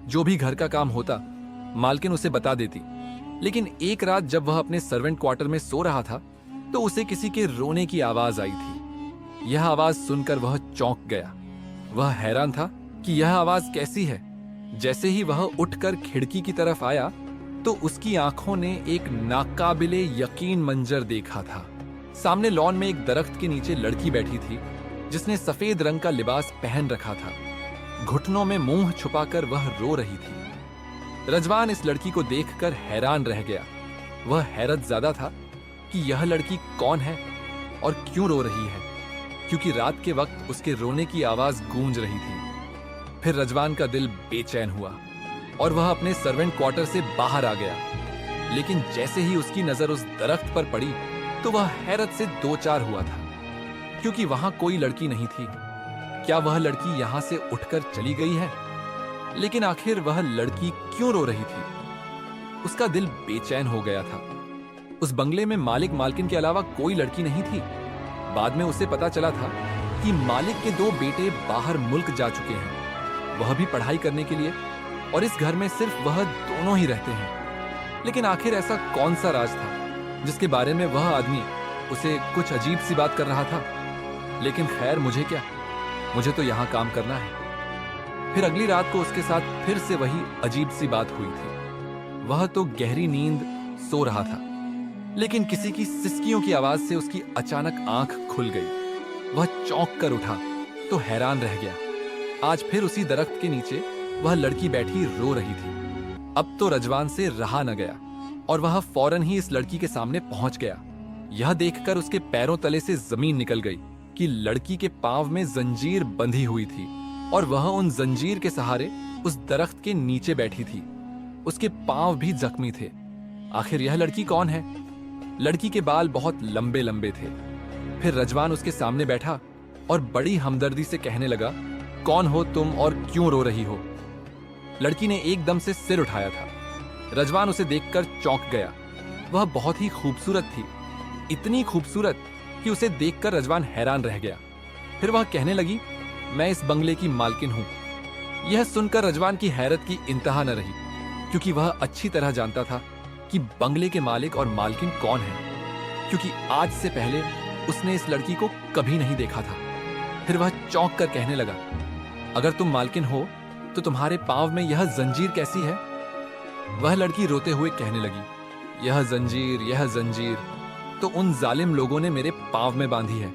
जो भी घर का काम होता मालकिन उसे बता देती। लेकिन एक रात जब वह अपने सर्वेंट क्वार्टर में सो रहा था तो उसे किसी के रोने की आवाज आई थी। यह आवाज सुनकर वह चौंक गया। वह हैरान था कि यह आवाज कैसी है। जैसे ही वह उठकर खिड़की की तरफ आया तो उसकी आंखों ने एक नाकाबिले यकीन मंजर देखा था। सामने लॉन में एक दरख्त के नीचे लड़की बैठी थी जिसने सफेद रंग का लिबास पहन रखा था। घुटनों में मुंह छुपाकर वह रो रही थी। रजवान इस लड़की को देखकर हैरान रह गया। वह हैरत ज्यादा था कि यह लड़की कौन है और क्यों रो रही है, क्योंकि रात के वक्त उसके रोने की आवाज गूंज रही थी। फिर रजवान का दिल बेचैन हुआ और वह अपने सर्वेंट क्वार्टर से बाहर आ गया। लेकिन जैसे ही उसकी नजर उस दरख्त पर पड़ी तो वह हैरत से दो चार हुआ था, क्योंकि वहां कोई लड़की नहीं थी। क्या वह लड़की यहां से उठकर चली गई है? लेकिन आखिर वह लड़की क्यों रो रही थी? उसका दिल बेचैन हो गया था। उस बंगले में मालिक मालकिन के अलावा कोई लड़की नहीं थी। बाद में उसे पता चला था कि मालिक के दो बेटे बाहर मुल्क जा चुके हैं, वह भी पढ़ाई करने के लिए, और इस घर में सिर्फ वह दोनों ही रहते हैं। लेकिन आखिर ऐसा कौन सा राज था जिसके बारे में वह आदमी उसे कुछ अजीब सी बात कर रहा था? लेकिन खैर, मुझे क्या, मुझे तो यहां काम करना है। फिर अगली रात को उसके साथ फिर से वही अजीब सी बात हुई थी। वह तो गहरी नींद सो रहा था, लेकिन किसी की सिसकियों की आवाज से उसकी अचानक आंख खुल गई। वह चौंक कर उठा तो हैरान रह गया। आज फिर उसी दरख्त के नीचे वह लड़की बैठी रो रही थी। अब तो रजवान से रहा न गया और वह फौरन ही इस लड़की के सामने पहुंच गया। यह देखकर उसके पैरों तले से जमीन निकल गई कि लड़की के पांव में जंजीर बंधी हुई थी और वह उन जंजीर के सहारे उस दरख्त के नीचे बैठी थी। उसके पांव भी जख्मी थे। आखिर यह लड़की कौन है? लड़की के बाल बहुत लंबे लंबे थे। फिर रजवान उसके सामने बैठा और बड़ी हमदर्दी से कहने लगा, कौन हो तुम और क्यों रो रही हो? लड़की ने एकदम से सिर उठाया था। रजवान उसे देखकर चौंक गया। वह बहुत ही खूबसूरत थी, इतनी खूबसूरत कि उसे देखकर रजवान हैरान रह गया। फिर वह कहने लगी, मैं इस बंगले की मालकिन हूं। यह सुनकर रजवान की हैरत की इंतहा न रही, क्योंकि वह अच्छी तरह जानता था कि बंगले के मालिक और मालकिन कौन है, क्योंकि आज से पहले उसने इस लड़की को कभी नहीं देखा था। फिर वह चौंक कर कहने लगा, अगर तुम मालकिन हो तो तुम्हारे पांव में यह जंजीर कैसी है? वह लड़की रोते हुए कहने लगी, यह जंजीर तो उन जालिम लोगों ने मेरे पांव में बांधी है।